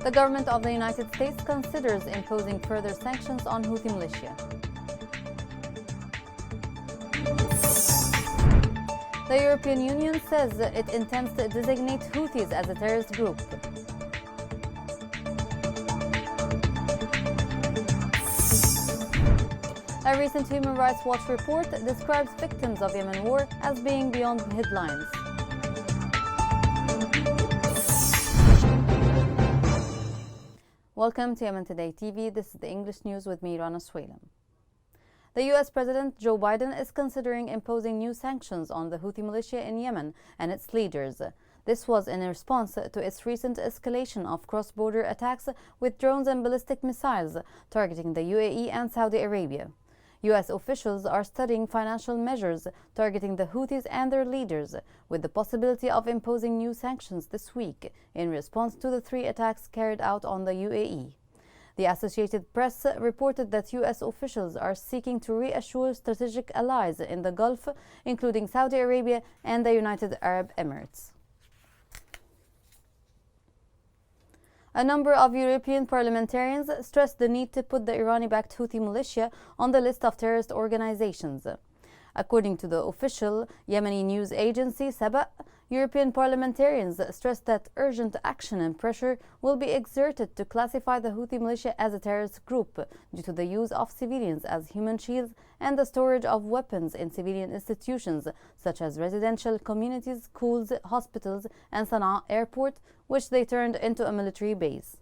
The government of the United States considers imposing further sanctions on Houthi militia. The European Union says it intends to designate Houthis as a terrorist group. A recent Human Rights Watch report describes victims of Yemen war as being beyond headlines. Welcome to Yemen Today TV. This is the English news with me, Rana Swalem. The U.S. President Joe Biden is considering imposing new sanctions on the Houthi militia in Yemen and its leaders. This was in response to its recent escalation of cross-border attacks with drones and ballistic missiles targeting the UAE and Saudi Arabia. U.S. officials are studying financial measures targeting the Houthis and their leaders, with the possibility of imposing new sanctions this week in response to the 3 attacks carried out on the UAE. The Associated Press reported that U.S. officials are seeking to reassure strategic allies in the Gulf, including Saudi Arabia and the United Arab Emirates. A number of European parliamentarians stressed the need to put the Irani-backed Houthi militia on the list of terrorist organizations. According to the official Yemeni news agency Saba, European parliamentarians stressed that urgent action and pressure will be exerted to classify the Houthi militia as a terrorist group due to the use of civilians as human shields and the storage of weapons in civilian institutions such as residential communities, schools, hospitals, and Sana'a airport, which they turned into a military base.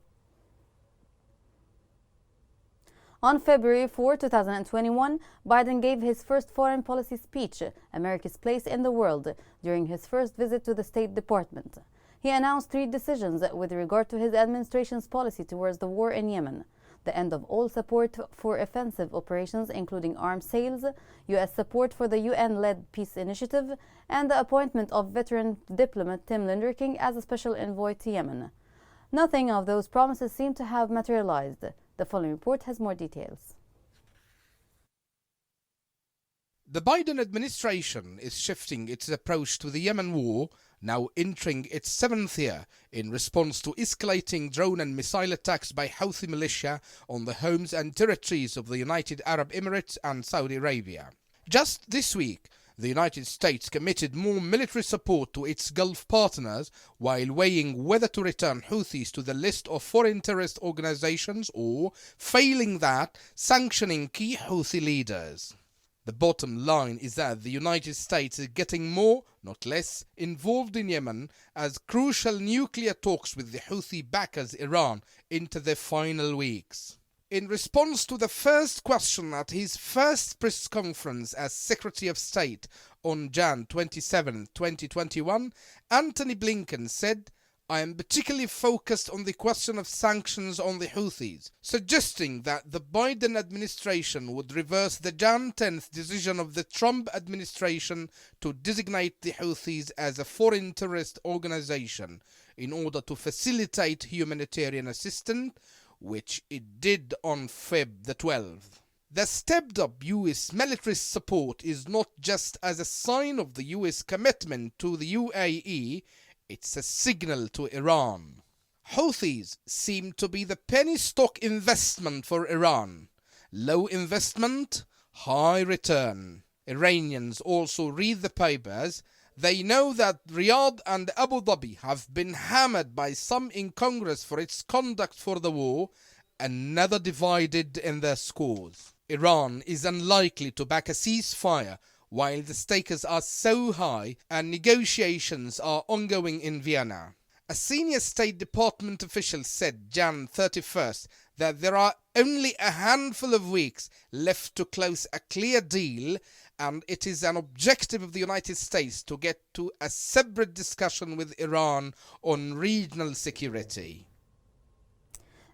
On February 4, 2021, Biden gave his first foreign policy speech, America's Place in the World, during his first visit to the State Department. He announced 3 decisions with regard to his administration's policy towards the war in Yemen: the end of all support for offensive operations, including arms sales, U.S. support for the UN-led peace initiative, and the appointment of veteran diplomat Tim Linderking as a special envoy to Yemen. Nothing of those promises seem to have materialized. The following report has more details. The Biden administration is shifting its approach to the Yemen war, now entering its 7th year, in response to escalating drone and missile attacks by Houthi militia on the homes and territories of the United Arab Emirates and Saudi Arabia. Just this week, the United States committed more military support to its Gulf partners while weighing whether to return Houthis to the list of foreign terrorist organizations or, failing that, sanctioning key Houthi leaders. The bottom line is that the United States is getting more, not less, involved in Yemen as crucial nuclear talks with the Houthi backers Iran enter their final weeks. In response to the first question at his first press conference as Secretary of State on Jan 27, 2021, Antony Blinken said, "I am particularly focused on the question of sanctions on the Houthis," suggesting that the Biden administration would reverse the Jan 10th decision of the Trump administration to designate the Houthis as a foreign terrorist organization in order to facilitate humanitarian assistance, which it did on Feb the 12th. The stepped-up U.S. military support is not just as a sign of the U.S. commitment to the UAE, it's a signal to Iran. Houthis seem to be the penny stock investment for Iran. Low investment, high return. Iranians also read the papers. They know that Riyadh and Abu Dhabi have been hammered by some in Congress for its conduct for the war, another divided in their scores. Iran is unlikely to back a ceasefire while the stakes are so high and negotiations are ongoing in Vienna. A senior State Department official said Jan 31st that there are only a handful of weeks left to close a clear deal, and it is an objective of the United States to get to a separate discussion with Iran on regional security.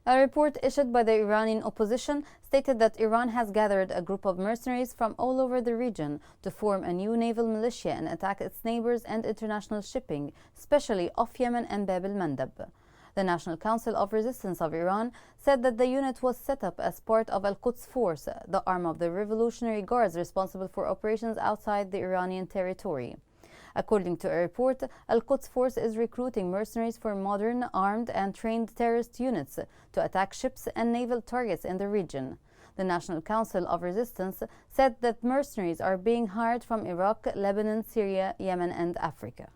A report issued by the Iranian opposition stated that Iran has gathered a group of mercenaries from all over the region to form a new naval militia and attack its neighbors and international shipping, especially off Yemen and Bab el-Mandab. The National Council of Resistance of Iran said that the unit was set up as part of Al-Quds Force, the arm of the Revolutionary Guards responsible for operations outside the Iranian territory. According to a report, Al-Quds Force is recruiting mercenaries for modern, armed and trained terrorist units to attack ships and naval targets in the region. The National Council of Resistance said that mercenaries are being hired from Iraq, Lebanon, Syria, Yemen and Africa.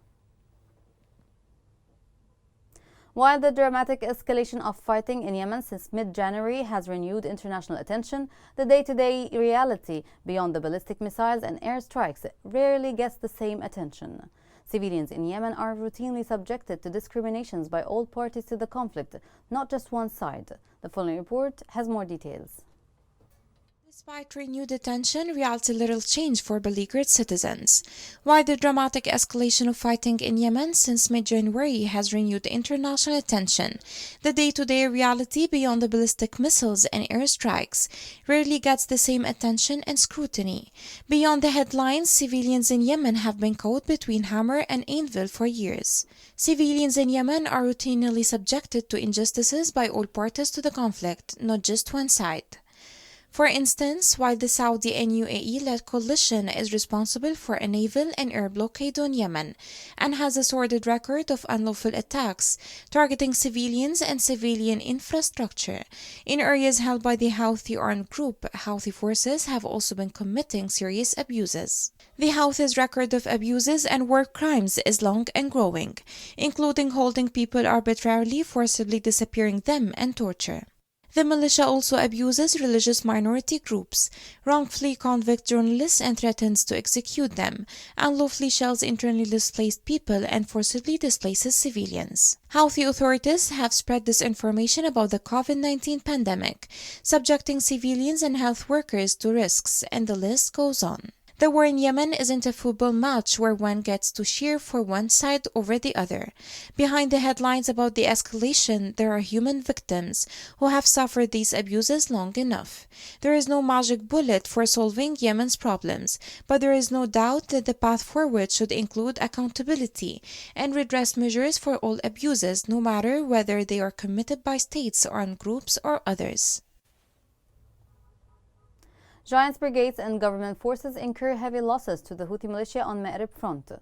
While the dramatic escalation of fighting in Yemen since mid-January has renewed international attention, the day-to-day reality beyond the ballistic missiles and airstrikes rarely gets the same attention. Civilians in Yemen are routinely subjected to discriminations by all parties to the conflict, not just one side. The following report has more details. Despite renewed attention, reality little changed for beleaguered citizens. While the dramatic escalation of fighting in Yemen since mid-January has renewed international attention, the day-to-day reality beyond the ballistic missiles and airstrikes rarely gets the same attention and scrutiny. Beyond the headlines, civilians in Yemen have been caught between hammer and anvil for years. Civilians in Yemen are routinely subjected to injustices by all parties to the conflict, not just one side. For instance, while the Saudi and UAE-led coalition is responsible for a naval and air blockade on Yemen and has a sordid record of unlawful attacks targeting civilians and civilian infrastructure in areas held by the Houthi armed group, Houthi forces have also been committing serious abuses. The Houthis' record of abuses and war crimes is long and growing, including holding people arbitrarily, forcibly disappearing them, and torture. The militia also abuses religious minority groups, wrongfully convicts journalists and threatens to execute them, unlawfully shells internally displaced people and forcibly displaces civilians. Houthi authorities have spread disinformation about the COVID-19 pandemic, subjecting civilians and health workers to risks, and the list goes on. The war in Yemen isn't a football match where one gets to cheer for one side over the other. Behind the headlines about the escalation, there are human victims who have suffered these abuses long enough. There is no magic bullet for solving Yemen's problems, but there is no doubt that the path forward should include accountability and redress measures for all abuses, no matter whether they are committed by states, armed groups, or others. Giants brigades and government forces incur heavy losses to the Houthi militia on Ma'rib front.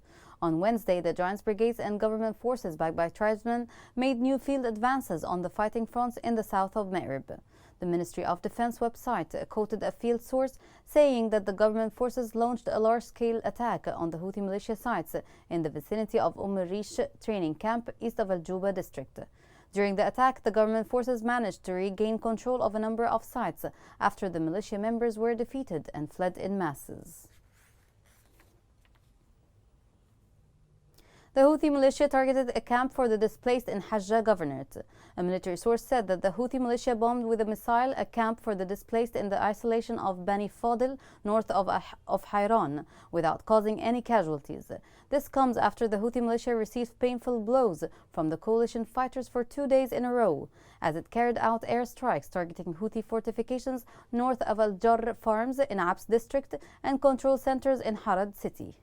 On Wednesday, the Giants brigades and government forces backed by tribesmen made new field advances on the fighting fronts in the south of Ma'rib. The Ministry of Defense website quoted a field source saying that the government forces launched a large-scale attack on the Houthi militia sites in the vicinity of Rish training camp east of Al-Juba district. During the attack, the government forces managed to regain control of a number of sites after the militia members were defeated and fled in masses. The Houthi militia targeted a camp for the displaced in Hajjah Governorate. A military source said that the Houthi militia bombed with a missile a camp for the displaced in the isolation of Bani Fadil, north of Hayran, without causing any casualties. This comes after the Houthi militia received painful blows from the coalition fighters for 2 days in a row, as it carried out airstrikes targeting Houthi fortifications north of Al-Jarr farms in Abs district and control centers in Harad city.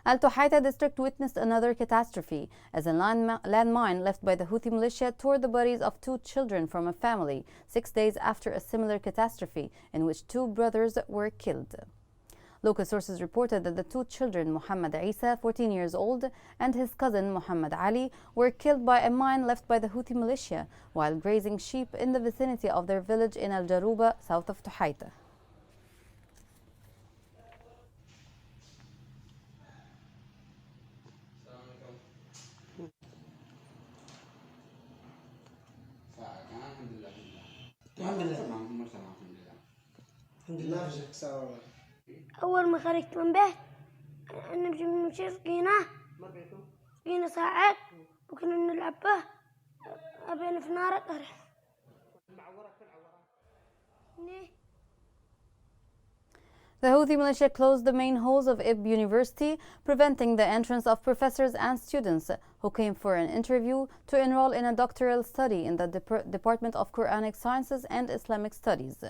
Al-Tuhaita district witnessed another catastrophe as a landmine left by the Houthi militia tore the bodies of 2 children from a family 6 days after a similar catastrophe in which 2 brothers were killed. Local sources reported that the 2 children, Muhammad Isa, 14 years old, and his cousin Muhammad Ali, were killed by a mine left by the Houthi militia while grazing sheep in the vicinity of their village in Al-Jaruba, south of Tuhaita. أول ما خرجت من بيت نمشي من سقينا ساعات وكنا نلعب به أبينا في نار القرح. The Houthi militia closed the main halls of Ib University, preventing the entrance of professors and students who came for an interview to enroll in a doctoral study in the Department of Quranic Sciences and Islamic Studies.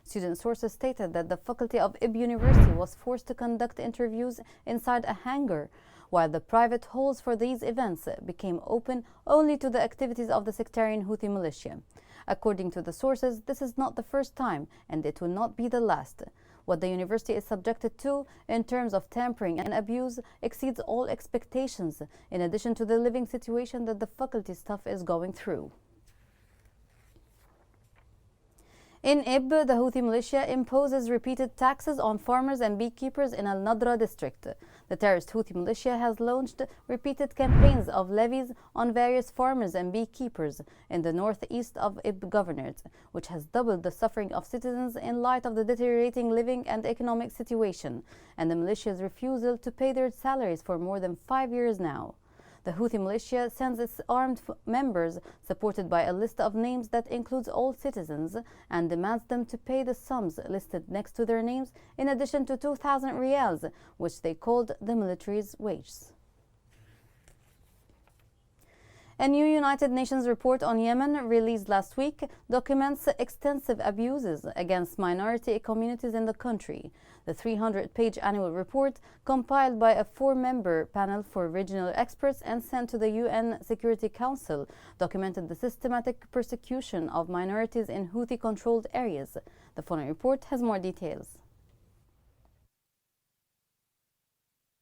Student sources stated that the faculty of Ib University was forced to conduct interviews inside a hangar, while the private halls for these events became open only to the activities of the sectarian Houthi militia. According to the sources, this is not the first time, and it will not be the last. What the university is subjected to in terms of tampering and abuse exceeds all expectations, in addition to the living situation that the faculty staff is going through. In Ib, the Houthi militia imposes repeated taxes on farmers and beekeepers in Al-Nadra district. The terrorist Houthi militia has launched repeated campaigns of levies on various farmers and beekeepers in the northeast of Ib governorate, which has doubled the suffering of citizens in light of the deteriorating living and economic situation, and the militia's refusal to pay their salaries for more than 5 years now. The Houthi militia sends its armed members, supported by a list of names that includes all citizens, and demands them to pay the sums listed next to their names, in addition to 2,000 riyals, which they called the military's wages. A new United Nations report on Yemen released last week documents extensive abuses against minority communities in the country. The 300-page annual report, compiled by a 4-member panel for regional experts and sent to the UN Security Council, documented the systematic persecution of minorities in Houthi-controlled areas. The following report has more details.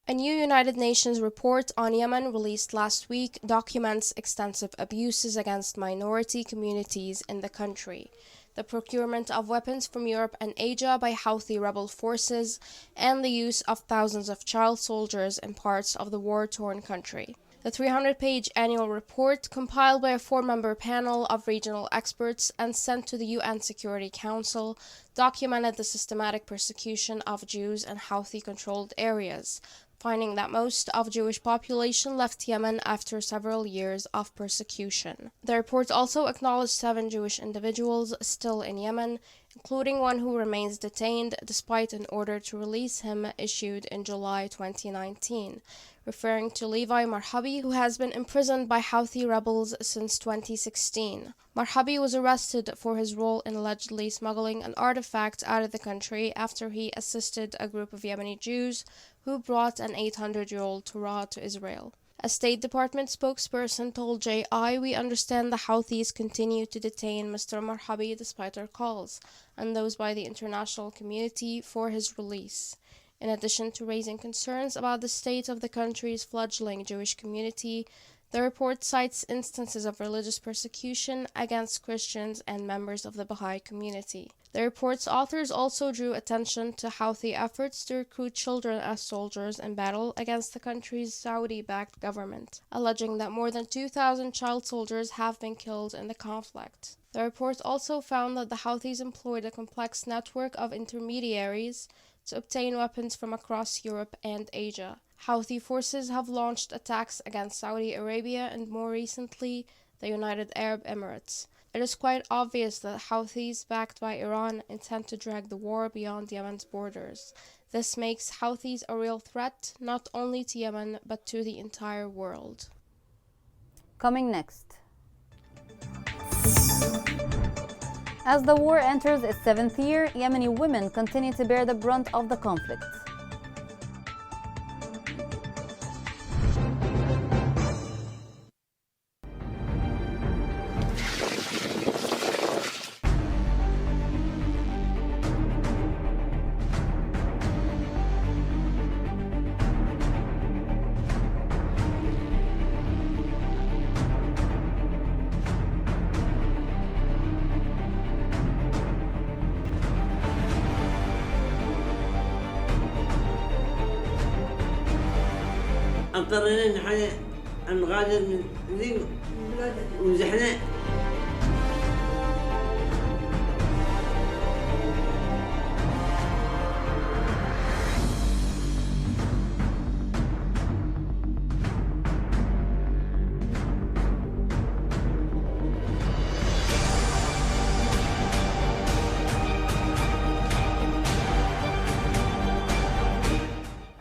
A new United Nations report on Yemen released last week documents extensive abuses against minority communities in the country, the procurement of weapons from Europe and Asia by Houthi rebel forces, and the use of thousands of child soldiers in parts of the war-torn country. The 300-page annual report, compiled by a 4-member panel of regional experts and sent to the UN Security Council, documented the systematic persecution of Jews in Houthi-controlled areas, finding that most of Jewish population left Yemen after several years of persecution. The report also acknowledged 7 Jewish individuals still in Yemen, including one who remains detained despite an order to release him issued in July 2019, referring to Levi Marhabi, who has been imprisoned by Houthi rebels since 2016. Marhabi was arrested for his role in allegedly smuggling an artifact out of the country after he assisted a group of Yemeni Jews who brought an 800-year-old Torah to Israel. A State Department spokesperson told JI, "We understand the Houthis continue to detain Mr. Marhabi despite our calls, and those by the international community, for his release." In addition to raising concerns about the state of the country's fledgling Jewish community, the report cites instances of religious persecution against Christians and members of the Baha'i community. The report's authors also drew attention to Houthi efforts to recruit children as soldiers in battle against the country's Saudi-backed government, alleging that more than 2,000 child soldiers have been killed in the conflict. The report also found that the Houthis employed a complex network of intermediaries to obtain weapons from across Europe and Asia. Houthi forces have launched attacks against Saudi Arabia and more recently the United Arab Emirates. It is quite obvious that Houthis, backed by Iran, intend to drag the war beyond Yemen's borders. This makes Houthis a real threat, not only to Yemen, but to the entire world. Coming next. As the war enters its 7th year, Yemeni women continue to bear the brunt of the conflict. اضطرينا ان احنا نغادر من ذي وزحنا.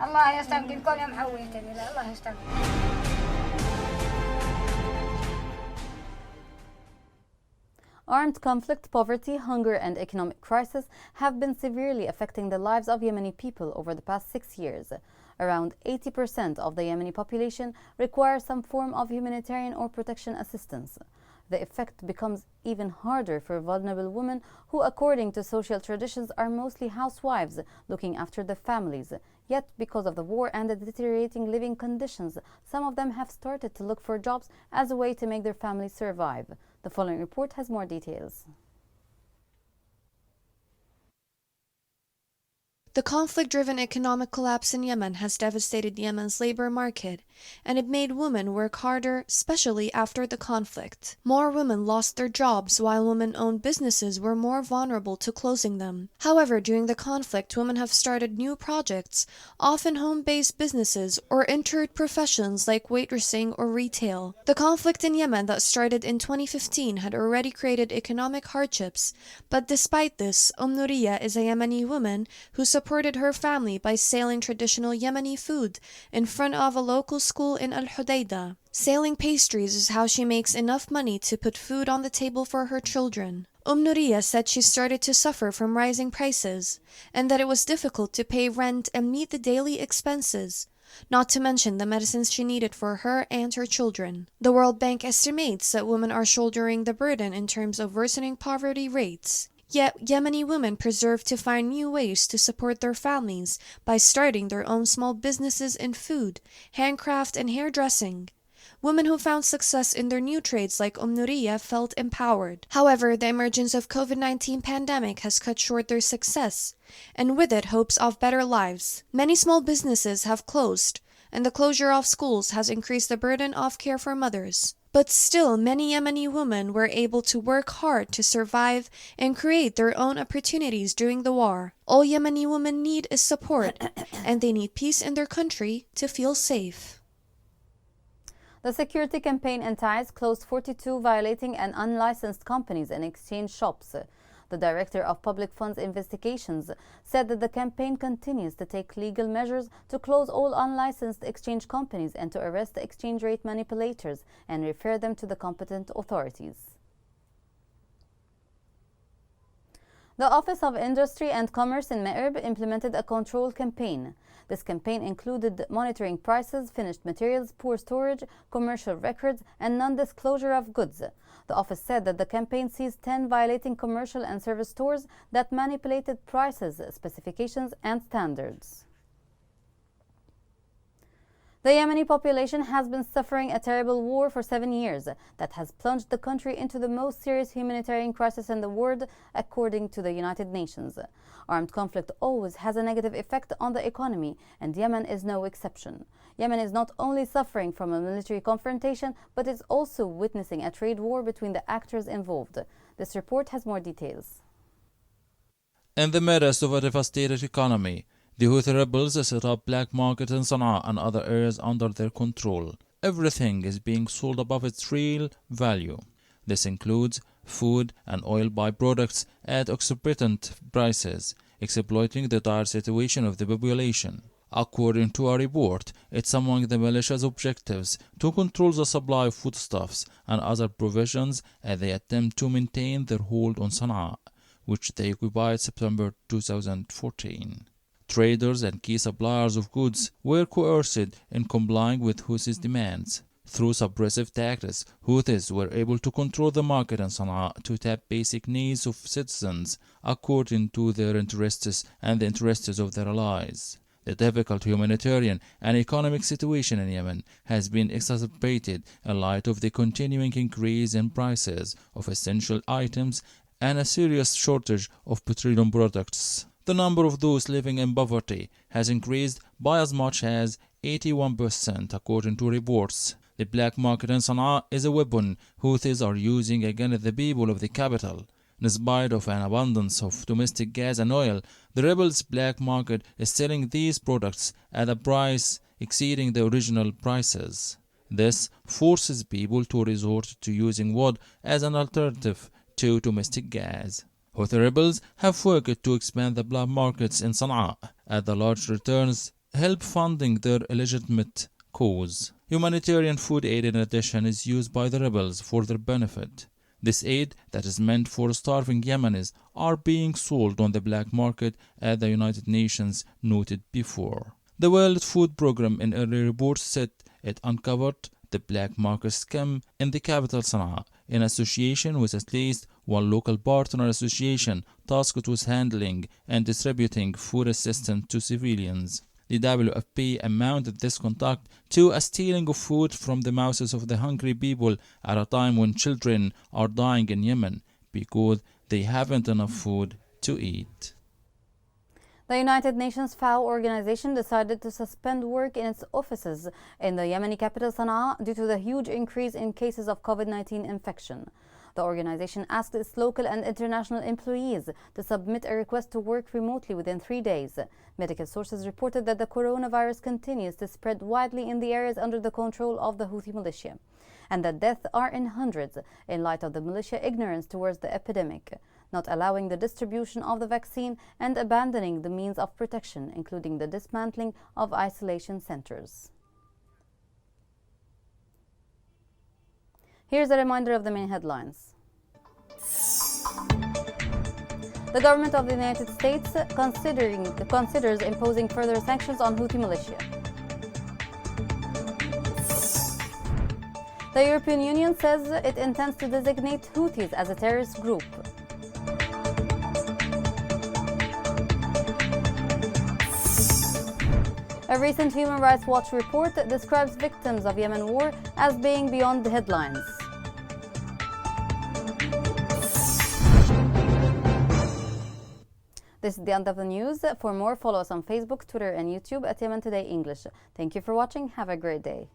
الله يستنقذكم يا محويتني، الله يستنقذ. Armed conflict, poverty, hunger, and economic crisis have been severely affecting the lives of Yemeni people over the past 6 years. Around 80% of the Yemeni population require some form of humanitarian or protection assistance. the effect becomes even harder for vulnerable women who, according to social traditions, are mostly housewives looking after their families. Yet, because of the war and the deteriorating living conditions, some of them have started to look for jobs as a way to make their families survive. The following report has more details. The conflict-driven economic collapse in Yemen has devastated Yemen's labor market, and it made women work harder, especially after the conflict. More women lost their jobs, while women-owned businesses were more vulnerable to closing them. However, during the conflict, women have started new projects, often home-based businesses, or entered professions like waitressing or retail. The conflict in Yemen that started in 2015 had already created economic hardships, but despite this, Nouriya is a Yemeni woman who supported her family by selling traditional Yemeni food in front of a local school in Al-Hudaydah. Selling pastries is how she makes enough money to put food on the table for her children. Nouriya said she started to suffer from rising prices, and that it was difficult to pay rent and meet the daily expenses, not to mention the medicines she needed for her and her children. The World Bank estimates that women are shouldering the burden in terms of worsening poverty rates. Yet, Yemeni women persevere to find new ways to support their families by starting their own small businesses in food, handcraft, and hairdressing. Women who found success in their new trades like Nouriya felt empowered. However, the emergence of COVID-19 pandemic has cut short their success, and with it hopes of better lives. Many small businesses have closed, and the closure of schools has increased the burden of care for mothers. But still, many Yemeni women were able to work hard to survive and create their own opportunities during the war. All Yemeni women need is support, and they need peace in their country to feel safe. The security campaign in Taiz closed 42 violating and unlicensed companies and exchange shops. The Director of Public Funds Investigations said that the campaign continues to take legal measures to close all unlicensed exchange companies and to arrest the exchange rate manipulators and refer them to the competent authorities. The Office of Industry and Commerce in Me'erb implemented a control campaign. This campaign included monitoring prices, finished materials, poor storage, commercial records, and non-disclosure of goods. The office said that the campaign seized 10 violating commercial and service stores that manipulated prices, specifications, and standards. The Yemeni population has been suffering a terrible war for 7 years that has plunged the country into the most serious humanitarian crisis in the world, according to the United Nations. Armed conflict always has a negative effect on the economy, and Yemen is no exception. Yemen is not only suffering from a military confrontation, but is also witnessing a trade war between the actors involved. This report has more details. In the midst of a devastated economy, the Houthi rebels set up black market in Sana'a and other areas under their control. Everything is being sold above its real value. This includes food and oil byproducts at exorbitant prices, exploiting the dire situation of the population. According to a report, it's among the militia's objectives to control the supply of foodstuffs and other provisions as they attempt to maintain their hold on Sana'a, which they occupied September 2014. Traders and key suppliers of goods were coerced in complying with Houthis' demands. Through suppressive tactics, Houthis were able to control the market in Sana'a to tap basic needs of citizens according to their interests and the interests of their allies. The difficult humanitarian and economic situation in Yemen has been exacerbated in light of the continuing increase in prices of essential items and a serious shortage of petroleum products. The number of those living in poverty has increased by as much as 81%, according to reports. The black market in Sana'a is a weapon Houthis are using against the people of the capital. In spite of an abundance of domestic gas and oil, the rebels' black market is selling these products at a price exceeding the original prices. This forces people to resort to using wood as an alternative to domestic gas. Houthi rebels have worked to expand the black markets in Sana'a as the large returns help funding their illegitimate cause. Humanitarian food aid in addition is used by the rebels for their benefit. This aid that is meant for starving Yemenis are being sold on the black market, as the United Nations noted before. The World Food Programme in early reports said it uncovered the black market scam in the capital Sana'a in association with at least one local partner association tasked with handling and distributing food assistance to civilians. The WFP amounted this conduct to a stealing of food from the mouths of the hungry people at a time when children are dying in Yemen because they haven't enough food to eat. The United Nations FAO organization decided to suspend work in its offices in the Yemeni capital Sana'a due to the huge increase in cases of COVID-19 infection. The organization asked its local and international employees to submit a request to work remotely within 3 days. Medical sources reported that the coronavirus continues to spread widely in the areas under the control of the Houthi militia, and that deaths are in hundreds in light of the militia ignorance towards the epidemic, not allowing the distribution of the vaccine and abandoning the means of protection, including the dismantling of isolation centers. Here's a reminder of the main headlines. The government of the United States considers imposing further sanctions on Houthi militia. The European Union says it intends to designate Houthis as a terrorist group. A recent Human Rights Watch report describes victims of Yemen war as being beyond the headlines. This is the end of the news. For more, follow us on Facebook, Twitter, and YouTube at Yemen Today English. Thank you for watching. Have a great day.